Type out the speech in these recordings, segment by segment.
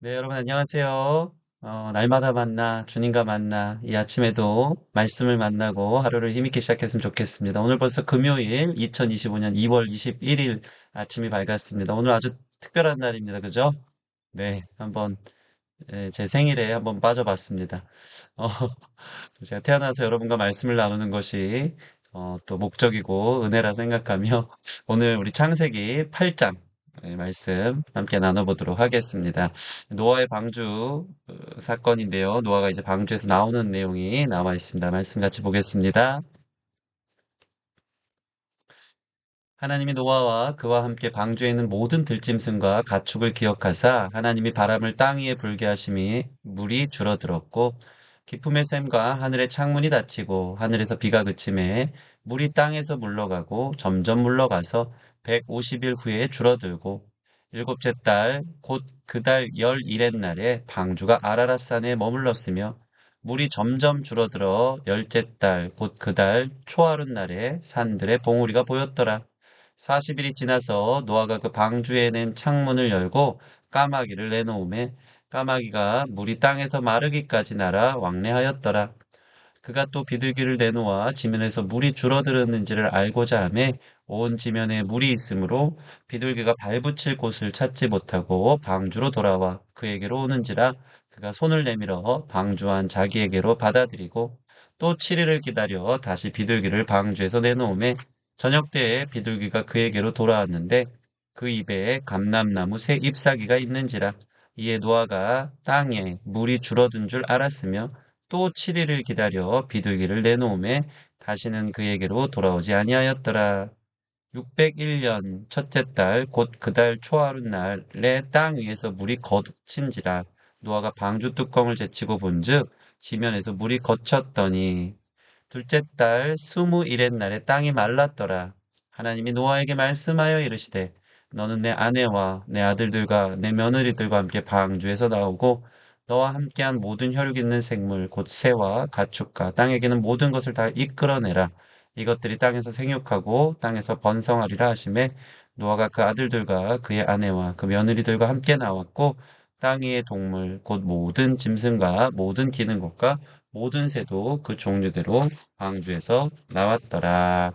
네, 여러분 안녕하세요. 날마다 만나 주님과 만나 이 아침에도 말씀을 만나고 하루를 힘있게 시작했으면 좋겠습니다. 오늘 벌써 금요일 2025년 2월 21일 아침이 밝았습니다. 오늘 아주 특별한 날입니다. 그죠? 네, 한번 제 생일에 한번 빠져봤습니다. 어, 제가 태어나서 여러분과 말씀을 나누는 것이 또 목적이고 은혜라 생각하며 오늘 우리 창세기 8장 말씀 함께 나눠보도록 하겠습니다. 노아의 방주 사건인데요. 노아가 이제 방주에서 나오는 내용이 나와 있습니다. 말씀 같이 보겠습니다. 하나님이 노아와 그와 함께 방주에 있는 모든 들짐승과 가축을 기억하사 하나님이 바람을 땅 위에 불게 하심이 물이 줄어들었고 기품의 샘과 하늘의 창문이 닫히고 하늘에서 비가 그침에 물이 땅에서 물러가고 점점 물러가서 150일 후에 줄어들고 일곱째 달 곧 그 달 열일의 날에 방주가 아라랏산에 머물렀으며 물이 점점 줄어들어 열째 달 곧 그 달 초하룻 날에 산들의 봉우리가 보였더라. 40일이 지나서 노아가 그 방주에 낸 창문을 열고 까마귀를 내놓음에 까마귀가 물이 땅에서 마르기까지 날아 왕래하였더라. 그가 또 비둘기를 내놓아 지면에서 물이 줄어들었는지를 알고자 하매 온 지면에 물이 있으므로 비둘기가 발붙일 곳을 찾지 못하고 방주로 돌아와 그에게로 오는지라 그가 손을 내밀어 방주 안 자기에게로 받아들이고 또 7일을 기다려 다시 비둘기를 방주에서 내놓음에 저녁 때에 비둘기가 그에게로 돌아왔는데 그 입에 감람나무 새 잎사귀가 있는지라 이에 노아가 땅에 물이 줄어든 줄 알았으며 또 7일을 기다려 비둘기를 내놓음에 다시는 그에게로 돌아오지 아니하였더라. 601년 첫째 달 곧 그 달 초하룻 날에 땅 위에서 물이 거친지라 노아가 방주 뚜껑을 제치고 본즉 지면에서 물이 거쳤더니 둘째 달 스무일의 날에 땅이 말랐더라. 하나님이 노아에게 말씀하여 이르시되 너는 내 아내와 내 아들들과 내 며느리들과 함께 방주에서 나오고 너와 함께한 모든 혈육 있는 생물 곧 새와 가축과 땅에게는 모든 것을 다 이끌어내라. 이것들이 땅에서 생육하고 땅에서 번성하리라 하심에 노아가 그 아들들과 그의 아내와 그 며느리들과 함께 나왔고 땅 위의 동물 곧 모든 짐승과 모든 기는 것과 모든 새도 그 종류대로 방주에서 나왔더라.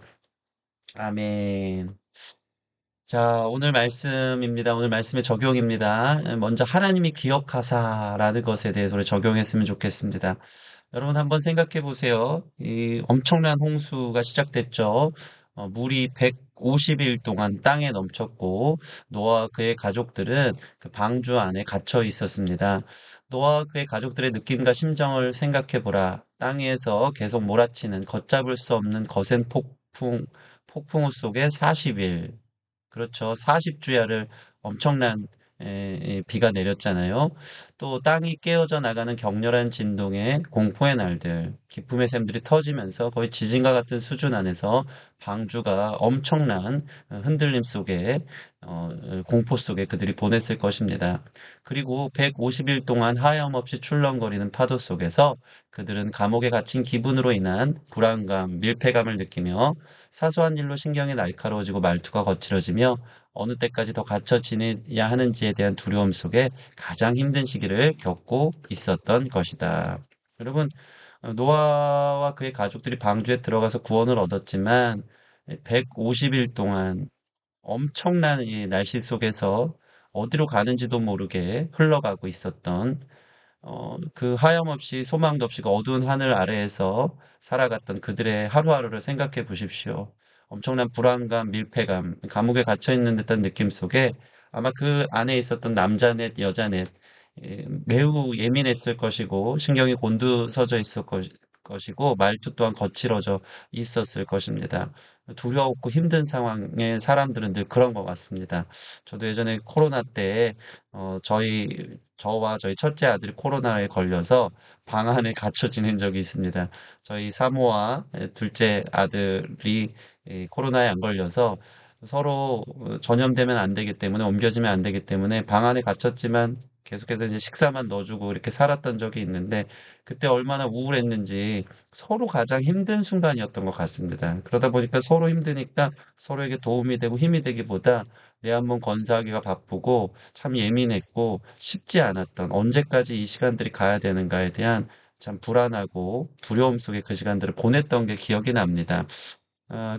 아멘. 자, 오늘 말씀입니다. 오늘 말씀의 적용입니다. 먼저 하나님이 기억하사라는 것에 대해서 우리 적용했으면 좋겠습니다. 여러분 한번 생각해 보세요. 이 엄청난 홍수가 시작됐죠. 물이 150일 동안 땅에 넘쳤고 노아와 그의 가족들은 그 방주 안에 갇혀 있었습니다. 노아와 그의 가족들의 느낌과 심정을 생각해 보라. 땅에서 계속 몰아치는 걷잡을 수 없는 거센 폭풍우 속에 40일. 그렇죠. 40주야를 엄청난 비가 내렸잖아요. 또 땅이 깨어져 나가는 격렬한 진동에 공포의 날들, 기품의 샘들이 터지면서 거의 지진과 같은 수준 안에서 방주가 엄청난 흔들림 속에 공포 속에 그들이 보냈을 것입니다. 그리고 150일 동안 하염없이 출렁거리는 파도 속에서 그들은 감옥에 갇힌 기분으로 인한 불안감, 밀폐감을 느끼며 사소한 일로 신경이 날카로워지고 말투가 거칠어지며 어느 때까지 더 갇혀 지내야 하는지에 대한 두려움 속에 가장 힘든 시기를 겪고 있었던 것이다. 여러분, 노아와 그의 가족들이 방주에 들어가서 구원을 얻었지만 150일 동안 엄청난 이 날씨 속에서 어디로 가는지도 모르게 흘러가고 있었던 그 하염없이 소망도 없이 그 어두운 하늘 아래에서 살아갔던 그들의 하루하루를 생각해 보십시오. 엄청난 불안감, 밀폐감, 감옥에 갇혀 있는 듯한 느낌 속에 아마 그 안에 있었던 남자넷, 여자넷, 매우 예민했을 것이고, 신경이 곤두서져 있을 것이고, 말투 또한 거칠어져 있었을 것입니다. 두려웠고 힘든 상황의 사람들은 늘 그런 것 같습니다. 저도 예전에 코로나 때, 저와 저희 첫째 아들이 코로나에 걸려서 방 안에 갇혀 지낸 적이 있습니다. 저희 사모와 둘째 아들이 코로나에 안 걸려서 서로 전염되면 안 되기 때문에 옮겨지면 안 되기 때문에 방 안에 갇혔지만 계속해서 이제 식사만 넣어주고 이렇게 살았던 적이 있는데 그때 얼마나 우울했는지 서로 가장 힘든 순간이었던 것 같습니다. 그러다 보니까 서로 힘드니까 서로에게 도움이 되고 힘이 되기보다 내 한번 건사하기가 바쁘고 참 예민했고 쉽지 않았던 언제까지 이 시간들이 가야 되는가에 대한 참 불안하고 두려움 속에 그 시간들을 보냈던 게 기억이 납니다.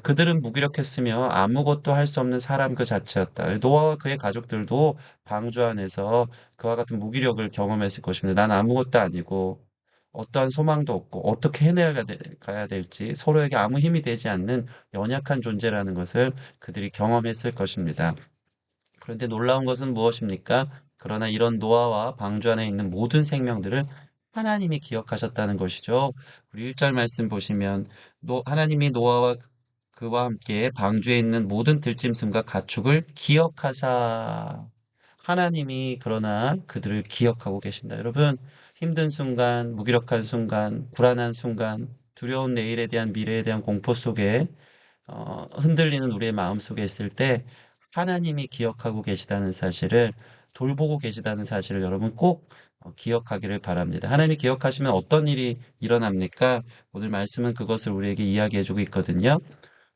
그들은 무기력했으며 아무것도 할 수 없는 사람 그 자체였다. 노아와 그의 가족들도 방주 안에서 그와 같은 무기력을 경험했을 것입니다. 난 아무것도 아니고 어떠한 소망도 없고 어떻게 가야 될지 서로에게 아무 힘이 되지 않는 연약한 존재라는 것을 그들이 경험했을 것입니다. 그런데 놀라운 것은 무엇입니까? 그러나 이런 노아와 방주 안에 있는 모든 생명들을 하나님이 기억하셨다는 것이죠. 우리 1절 말씀 보시면 하나님이 노아와 그와 함께 방주에 있는 모든 들짐승과 가축을 기억하사 하나님이 그러나 그들을 기억하고 계신다. 여러분, 힘든 순간, 무기력한 순간, 불안한 순간, 두려운 내일에 대한 미래에 대한 공포 속에 흔들리는 우리의 마음 속에 있을 때 하나님이 기억하고 계시다는 사실을 돌보고 계시다는 사실을 여러분 꼭 기억하기를 바랍니다. 하나님이 기억하시면 어떤 일이 일어납니까? 오늘 말씀은 그것을 우리에게 이야기해주고 있거든요.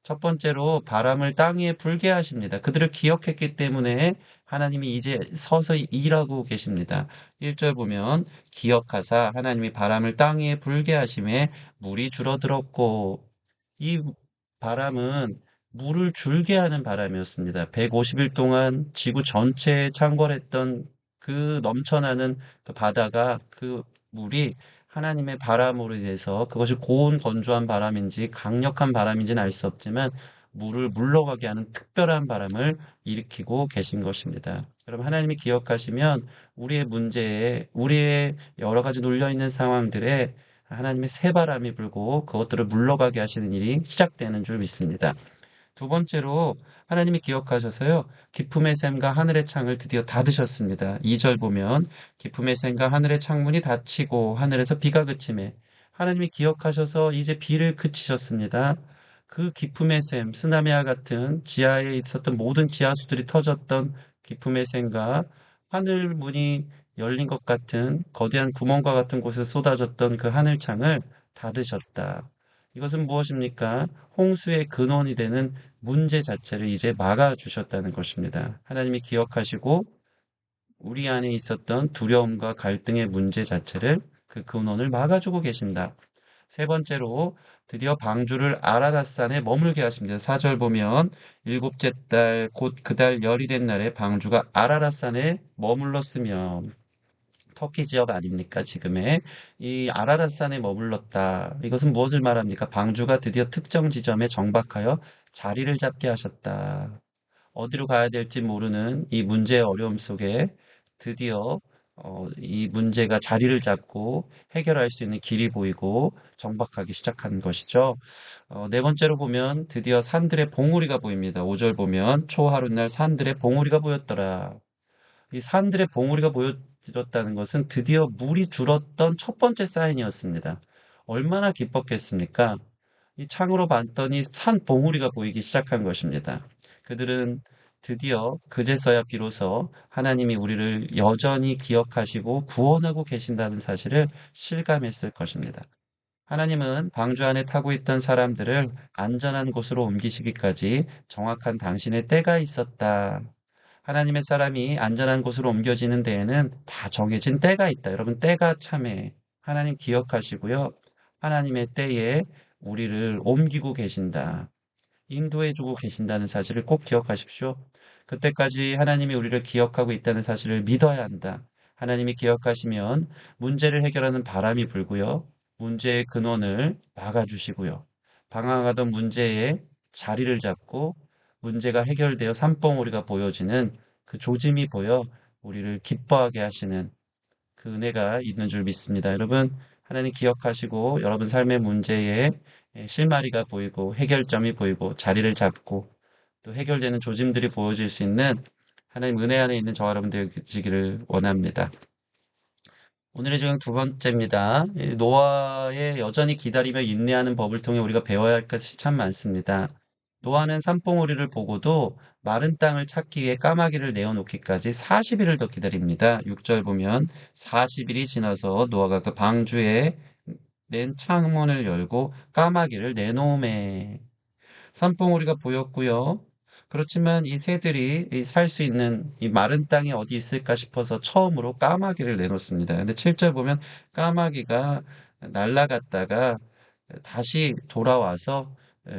첫 번째로 바람을 땅 위에 불게 하십니다. 그들을 기억했기 때문에 하나님이 이제 서서히 일하고 계십니다. 1절 보면 기억하사 하나님이 바람을 땅 위에 불게 하심에 물이 줄어들었고 이 바람은 물을 줄게 하는 바람이었습니다. 150일 동안 지구 전체에 창궐했던 그 넘쳐나는 그 바다가 그 물이 하나님의 바람으로 인해서 그것이 고온 건조한 바람인지 강력한 바람인지는 알 수 없지만 물을 물러가게 하는 특별한 바람을 일으키고 계신 것입니다. 여러분 하나님이 기억하시면 우리의 문제에 우리의 여러 가지 눌려있는 상황들에 하나님의 새바람이 불고 그것들을 물러가게 하시는 일이 시작되는 줄 믿습니다. 두 번째로 하나님이 기억하셔서요. 기쁨의 샘과 하늘의 창을 드디어 닫으셨습니다. 2절 보면 기쁨의 샘과 하늘의 창문이 닫히고 하늘에서 비가 그침에 하나님이 기억하셔서 이제 비를 그치셨습니다. 그 기쁨의 샘, 쓰나미와 같은 지하에 있었던 모든 지하수들이 터졌던 기쁨의 샘과 하늘 문이 열린 것 같은 거대한 구멍과 같은 곳에 쏟아졌던 그 하늘창을 닫으셨다. 이것은 무엇입니까? 홍수의 근원이 되는 문제 자체를 이제 막아주셨다는 것입니다. 하나님이 기억하시고 우리 안에 있었던 두려움과 갈등의 문제 자체를 그 근원을 막아주고 계신다. 세 번째로 드디어 방주를 아라닷산에 머물게 하십니다. 4절 보면 일곱째 달 곧 그 달 열이 된 날에 방주가 아라닷산에 머물렀으며 터키 지역 아닙니까? 지금의 이 아라닷산에 머물렀다. 이것은 무엇을 말합니까? 방주가 드디어 특정 지점에 정박하여 자리를 잡게 하셨다. 어디로 가야 될지 모르는 이 문제의 어려움 속에 드디어 이 문제가 자리를 잡고 해결할 수 있는 길이 보이고 정박하기 시작한 것이죠. 네 번째로 보면 드디어 산들의 봉우리가 보입니다. 5절 보면 초하룻날 산들의 봉우리가 보였더라. 이 산들의 봉우리가 보여졌다는 것은 드디어 물이 줄었던 첫 번째 사인이었습니다. 얼마나 기뻤겠습니까? 이 창으로 봤더니 산 봉우리가 보이기 시작한 것입니다. 그들은 드디어 그제서야 비로소 하나님이 우리를 여전히 기억하시고 구원하고 계신다는 사실을 실감했을 것입니다. 하나님은 방주 안에 타고 있던 사람들을 안전한 곳으로 옮기시기까지 정확한 당신의 때가 있었다. 하나님의 사람이 안전한 곳으로 옮겨지는 데에는 다 정해진 때가 있다. 여러분, 때가 참에 하나님 기억하시고요. 하나님의 때에 우리를 옮기고 계신다. 인도해주고 계신다는 사실을 꼭 기억하십시오. 그때까지 하나님이 우리를 기억하고 있다는 사실을 믿어야 한다. 하나님이 기억하시면 문제를 해결하는 바람이 불고요. 문제의 근원을 막아주시고요. 방황하던 문제에 자리를 잡고 문제가 해결되어 산봉우리가 보여지는 그 조짐이 보여 우리를 기뻐하게 하시는 그 은혜가 있는 줄 믿습니다. 여러분, 하나님 기억하시고 여러분 삶의 문제에 실마리가 보이고 해결점이 보이고 자리를 잡고 또 해결되는 조짐들이 보여질 수 있는 하나님 은혜 안에 있는 저와 여러분들 되시기를 원합니다. 오늘의 주경 두 번째입니다. 노아의 여전히 기다리며 인내하는 법을 통해 우리가 배워야 할 것이 참 많습니다. 노아는 산봉우리를 보고도 마른 땅을 찾기 위해 까마귀를 내어놓기까지 40일을 더 기다립니다. 6절 보면 40일이 지나서 노아가 그 방주에 낸 창문을 열고 까마귀를 내놓음에 산봉우리가 보였고요. 그렇지만 이 새들이 살 수 있는 이 마른 땅이 어디 있을까 싶어서 처음으로 까마귀를 내놓습니다. 근데 7절 보면 까마귀가 날아갔다가 다시 돌아와서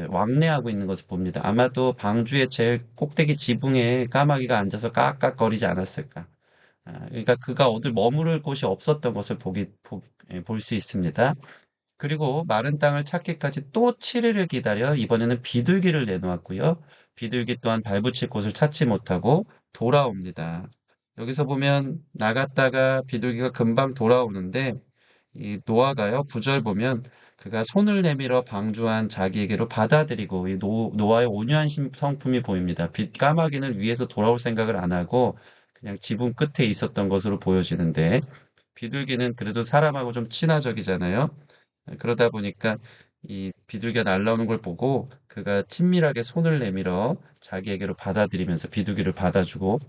왕래하고 있는 것을 봅니다. 아마도 방주의 제일 꼭대기 지붕에 까마귀가 앉아서 깍깍거리지 않았을까. 그러니까 그가 어딜 머무를 곳이 없었던 것을 볼 수 있습니다. 그리고 마른 땅을 찾기까지 또 7일을 기다려 이번에는 비둘기를 내놓았고요. 비둘기 또한 발붙일 곳을 찾지 못하고 돌아옵니다. 여기서 보면 나갔다가 비둘기가 금방 돌아오는데 이 노아가요, 9절 보면 그가 손을 내밀어 방주한 자기에게로 받아들이고 이 노아의 온유한 성품이 보입니다. 까마귀는 위에서 돌아올 생각을 안 하고 그냥 지붕 끝에 있었던 것으로 보여지는데 비둘기는 그래도 사람하고 좀 친화적이잖아요. 그러다 보니까 이 비둘기가 날라오는 걸 보고 그가 친밀하게 손을 내밀어 자기에게로 받아들이면서 비둘기를 받아주고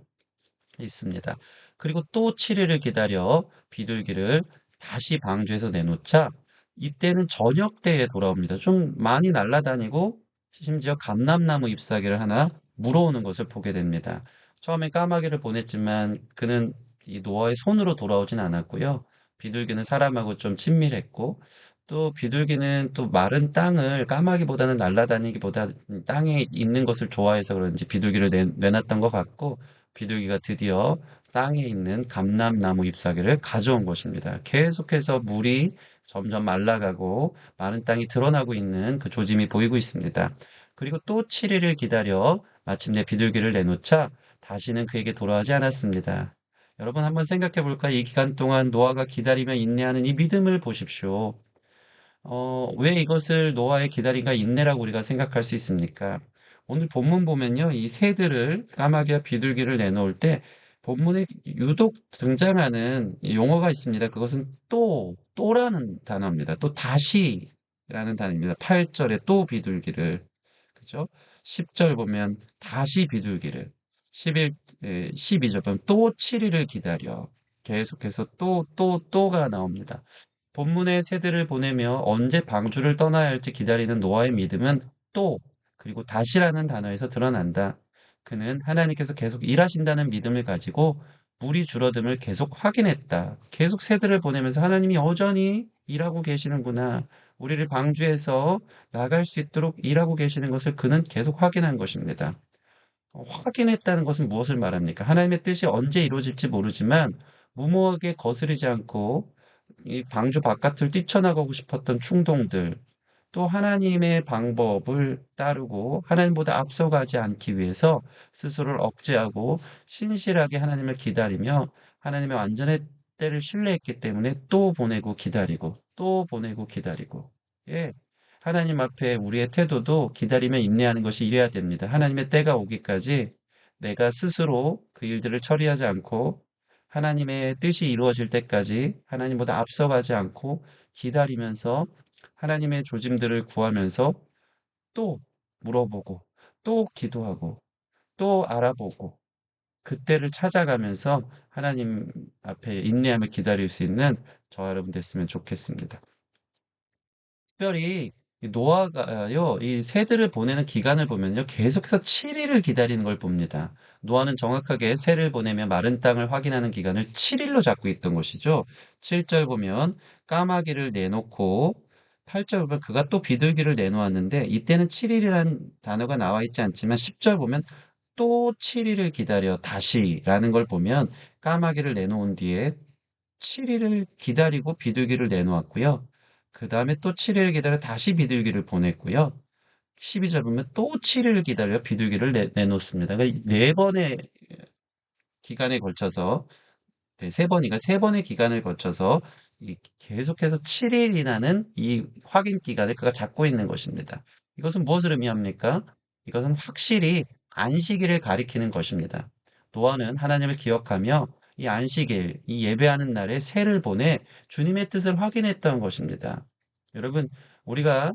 있습니다. 그리고 또 7일을 기다려 비둘기를 다시 방주에서 내놓자 이때는 저녁 때에 돌아옵니다. 좀 많이 날아다니고 심지어 감람나무 잎사귀를 하나 물어오는 것을 보게 됩니다. 처음에 까마귀를 보냈지만 그는 이 노아의 손으로 돌아오진 않았고요. 비둘기는 사람하고 좀 친밀했고 또 비둘기는 또 마른 땅을 까마귀보다는 날아다니기보다 땅에 있는 것을 좋아해서 그런지 비둘기를 내놨던 것 같고 비둘기가 드디어 땅에 있는 감람나무 잎사귀를 가져온 것입니다. 계속해서 물이 점점 말라가고 마른 땅이 드러나고 있는 그 조짐이 보이고 있습니다. 그리고 또 7일을 기다려 마침내 비둘기를 내놓자 다시는 그에게 돌아오지 않았습니다. 여러분 한번 생각해 볼까? 이 기간 동안 노아가 기다리며 인내하는 이 믿음을 보십시오. 왜 이것을 노아의 기다림과 인내라고 우리가 생각할 수 있습니까? 오늘 본문 보면요, 이 새들을, 까마귀와 비둘기를 내놓을 때 본문에 유독 등장하는 이 용어가 있습니다. 그것은 또라는 단어입니다. 또 다시라는 단어입니다. 8절에 또 비둘기를, 그죠? 10절 보면 다시 비둘기를, 12절 보면 또 7일을 기다려. 계속해서 또가 나옵니다. 본문의 새들을 보내며 언제 방주를 떠나야 할지 기다리는 노아의 믿음은 또, 그리고 다시라는 단어에서 드러난다. 그는 하나님께서 계속 일하신다는 믿음을 가지고 물이 줄어듦을 계속 확인했다. 계속 새들을 보내면서 하나님이 여전히 일하고 계시는구나. 우리를 방주에서 나갈 수 있도록 일하고 계시는 것을 그는 계속 확인한 것입니다. 확인했다는 것은 무엇을 말합니까? 하나님의 뜻이 언제 이루어질지 모르지만 무모하게 거스르지 않고 이 방주 바깥을 뛰쳐나가고 싶었던 충동들, 또 하나님의 방법을 따르고 하나님보다 앞서가지 않기 위해서 스스로를 억제하고 신실하게 하나님을 기다리며 하나님의 완전의 때를 신뢰했기 때문에 또 보내고 기다리고 또 보내고 기다리고 예. 하나님 앞에 우리의 태도도 기다리며 인내하는 것이 이래야 됩니다. 하나님의 때가 오기까지 내가 스스로 그 일들을 처리하지 않고 하나님의 뜻이 이루어질 때까지 하나님보다 앞서가지 않고 기다리면서 하나님의 조짐들을 구하면서 또 물어보고 또 기도하고 또 알아보고 그때를 찾아가면서 하나님 앞에 인내하며 기다릴 수 있는 저와 여러분 됐으면 좋겠습니다. 특별히 이 노아가요, 이 새들을 보내는 기간을 보면요, 계속해서 7일을 기다리는 걸 봅니다. 노아는 정확하게 새를 보내며 마른 땅을 확인하는 기간을 7일로 잡고 있던 것이죠. 7절 보면 까마귀를 내놓고 8절 보면 그가 또 비둘기를 내놓았는데 이때는 7일이라는 단어가 나와 있지 않지만 10절 보면 또 7일을 기다려 다시라는 걸 보면 까마귀를 내놓은 뒤에 7일을 기다리고 비둘기를 내놓았고요. 그 다음에 또 7일을 기다려 다시 비둘기를 보냈고요. 12절 보면 또 7일을 기다려 비둘기를 내놓습니다. 그러니까 네 번의 기간에 걸쳐서 네, 세 번의 기간을 거쳐서 계속해서 7일이라는 이 확인 기간을 그가 잡고 있는 것입니다. 이것은 무엇을 의미합니까? 이것은 확실히 안식일을 가리키는 것입니다. 노아는 하나님을 기억하며 이 안식일, 이 예배하는 날에 새를 보내 주님의 뜻을 확인했던 것입니다. 여러분, 우리가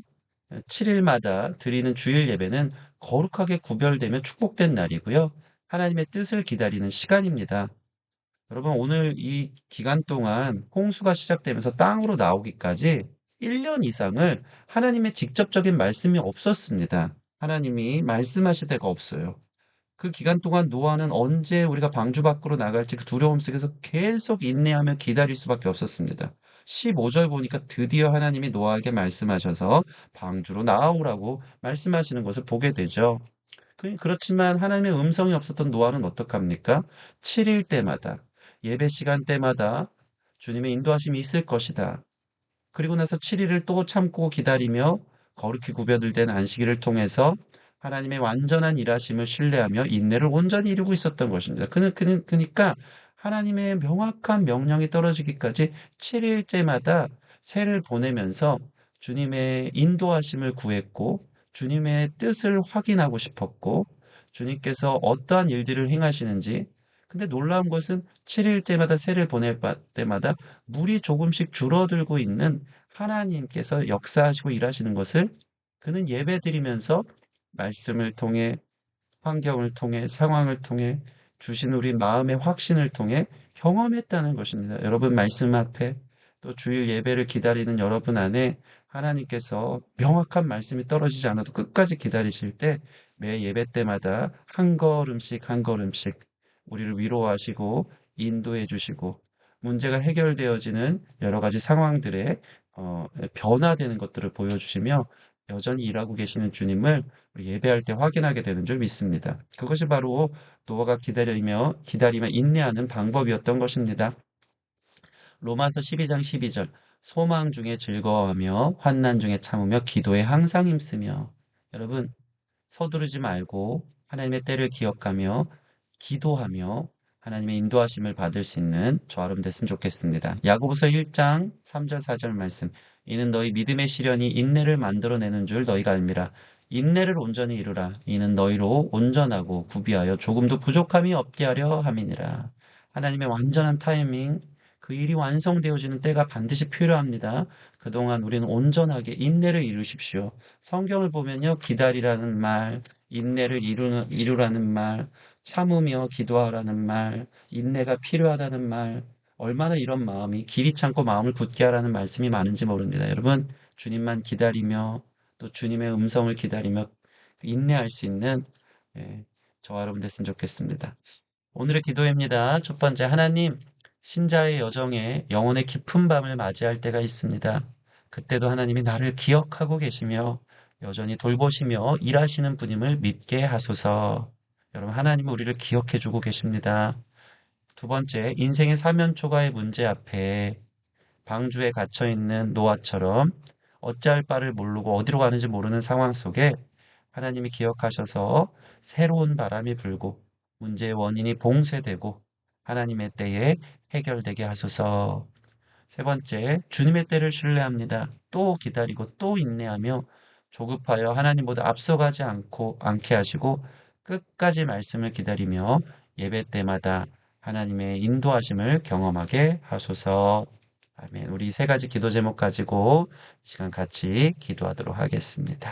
7일마다 드리는 주일 예배는 거룩하게 구별되며 축복된 날이고요. 하나님의 뜻을 기다리는 시간입니다. 여러분, 오늘 이 기간 동안 홍수가 시작되면서 땅으로 나오기까지 1년 이상을 하나님의 직접적인 말씀이 없었습니다. 하나님이 말씀하실 데가 없어요. 그 기간 동안 노아는 언제 우리가 방주 밖으로 나갈지 그 두려움 속에서 계속 인내하며 기다릴 수밖에 없었습니다. 15절 보니까 드디어 하나님이 노아에게 말씀하셔서 방주로 나아오라고 말씀하시는 것을 보게 되죠. 그렇지만 하나님의 음성이 없었던 노아는 어떡합니까? 7일 때마다, 예배 시간 때마다 주님의 인도하심이 있을 것이다. 그리고 나서 7일을 또 참고 기다리며 거룩히 구별된 안식일을 통해서 하나님의 완전한 일하심을 신뢰하며 인내를 온전히 이루고 있었던 것입니다. 그러니까 하나님의 명확한 명령이 떨어지기까지 7일째마다 새를 보내면서 주님의 인도하심을 구했고 주님의 뜻을 확인하고 싶었고 주님께서 어떠한 일들을 행하시는지 근데 놀라운 것은 7일째마다 새를 보낼 때마다 물이 조금씩 줄어들고 있는 하나님께서 역사하시고 일하시는 것을 그는 예배드리면서 말씀을 통해 환경을 통해 상황을 통해 주신 우리 마음의 확신을 통해 경험했다는 것입니다. 여러분 말씀 앞에 또 주일 예배를 기다리는 여러분 안에 하나님께서 명확한 말씀이 떨어지지 않아도 끝까지 기다리실 때 매 예배 때마다 한 걸음씩 한 걸음씩 우리를 위로하시고 인도해 주시고 문제가 해결되어지는 여러 가지 상황들에 변화되는 것들을 보여주시며 여전히 일하고 계시는 주님을 우리 예배할 때 확인하게 되는 줄 믿습니다. 그것이 바로 노아가 기다리며 인내하는 방법이었던 것입니다. 로마서 12장 12절 소망 중에 즐거워하며 환난 중에 참으며 기도에 항상 힘쓰며 여러분 서두르지 말고 하나님의 때를 기억하며 기도하며 하나님의 인도하심을 받을 수 있는 저와 여러분 됐으면 좋겠습니다. 야고보서 1장 3절 4절 말씀 이는 너희 믿음의 시련이 인내를 만들어내는 줄 너희가 알미라. 인내를 온전히 이루라. 이는 너희로 온전하고 구비하여 조금도 부족함이 없게 하려 함이니라. 하나님의 완전한 타이밍 그 일이 완성되어지는 때가 반드시 필요합니다. 그동안 우리는 온전하게 인내를 이루십시오. 성경을 보면요. 기다리라는 말, 인내를 이루라는 말, 참으며 기도하라는 말, 인내가 필요하다는 말, 얼마나 이런 마음이 길이 참고 마음을 굳게 하라는 말씀이 많은지 모릅니다. 여러분, 주님만 기다리며 또 주님의 음성을 기다리며 인내할 수 있는 예, 저와 여러분 됐으면 좋겠습니다. 오늘의 기도입니다. 첫 번째, 하나님, 신자의 여정에 영혼의 깊은 밤을 맞이할 때가 있습니다. 그때도 하나님이 나를 기억하고 계시며 여전히 돌보시며 일하시는 분임을 믿게 하소서. 여러분, 하나님은 우리를 기억해 주고 계십니다. 두 번째, 인생의 사면초가의 문제 앞에 방주에 갇혀 있는 노아처럼 어찌할 바를 모르고 어디로 가는지 모르는 상황 속에 하나님이 기억하셔서 새로운 바람이 불고 문제의 원인이 봉쇄되고 하나님의 때에 해결되게 하소서. 세 번째, 주님의 때를 신뢰합니다. 또 기다리고 또 인내하며 조급하여 하나님보다 앞서가지 않게 하시고 끝까지 말씀을 기다리며 예배 때마다 하나님의 인도하심을 경험하게 하소서. 아멘. 우리 세 가지 기도 제목 가지고 이 시간 같이 기도하도록 하겠습니다.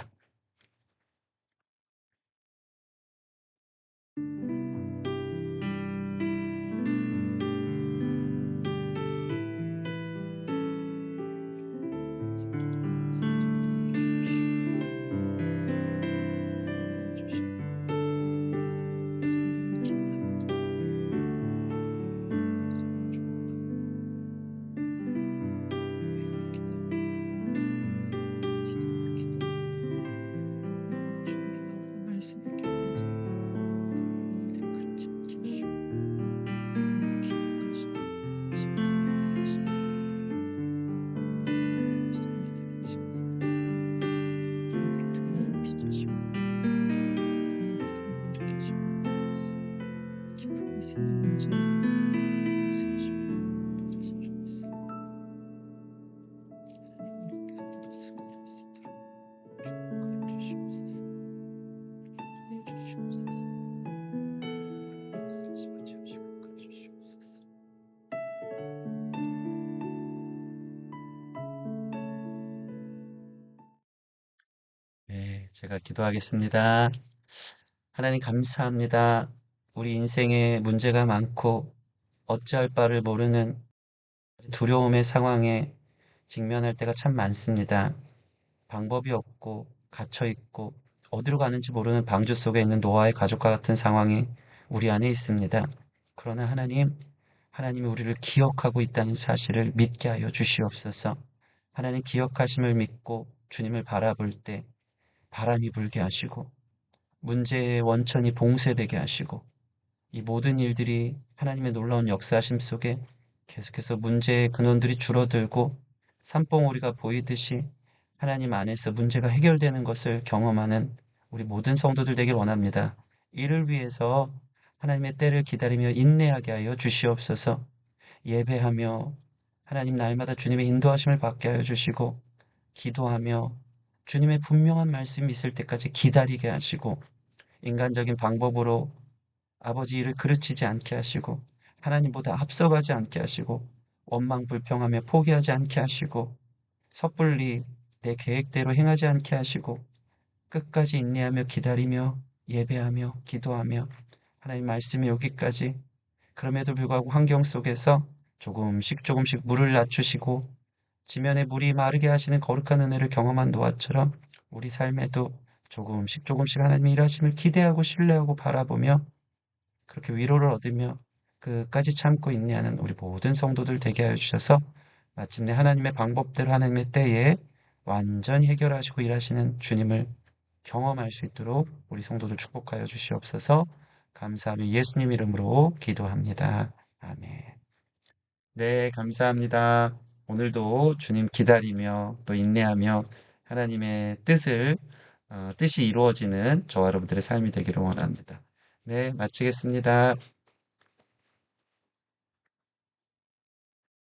네, 제가 기도하겠습니다. 하나님 감사합니다. 우리 인생에 문제가 많고 어찌할 바를 모르는 두려움의 상황에 직면할 때가 참 많습니다. 방법이 없고 갇혀 있고 어디로 가는지 모르는 방주 속에 있는 노아의 가족과 같은 상황이 우리 안에 있습니다. 그러나 하나님이 우리를 기억하고 있다는 사실을 믿게 하여 주시옵소서. 하나님 기억하심을 믿고 주님을 바라볼 때 바람이 불게 하시고 문제의 원천이 봉쇄되게 하시고 이 모든 일들이 하나님의 놀라운 역사하심 속에 계속해서 문제의 근원들이 줄어들고 산봉우리가 보이듯이 하나님 안에서 문제가 해결되는 것을 경험하는 우리 모든 성도들 되길 원합니다. 이를 위해서 하나님의 때를 기다리며 인내하게 하여 주시옵소서. 예배하며 하나님 날마다 주님의 인도하심을 받게 하여 주시고 기도하며 주님의 분명한 말씀이 있을 때까지 기다리게 하시고 인간적인 방법으로 아버지 일을 그르치지 않게 하시고 하나님보다 앞서가지 않게 하시고 원망 불평하며 포기하지 않게 하시고 섣불리 내 계획대로 행하지 않게 하시고 끝까지 인내하며 기다리며 예배하며 기도하며 하나님 말씀이 오기까지 그럼에도 불구하고 환경 속에서 조금씩 조금씩 물을 낮추시고 지면에 물이 마르게 하시는 거룩한 은혜를 경험한 노아처럼 우리 삶에도 조금씩 조금씩 하나님의 일하심을 기대하고 신뢰하고 바라보며 그렇게 위로를 얻으며 끝까지 참고 인내하는 우리 모든 성도들 되게 하여 주셔서 마침내 하나님의 방법대로 하나님의 때에 완전히 해결하시고 일하시는 주님을 경험할 수 있도록 우리 성도들 축복하여 주시옵소서. 감사하며 예수님 이름으로 기도합니다. 아멘. 네, 감사합니다. 오늘도 주님 기다리며 또 인내하며 하나님의 뜻이 이루어지는 저와 여러분들의 삶이 되기를 원합니다. 네, 마치겠습니다.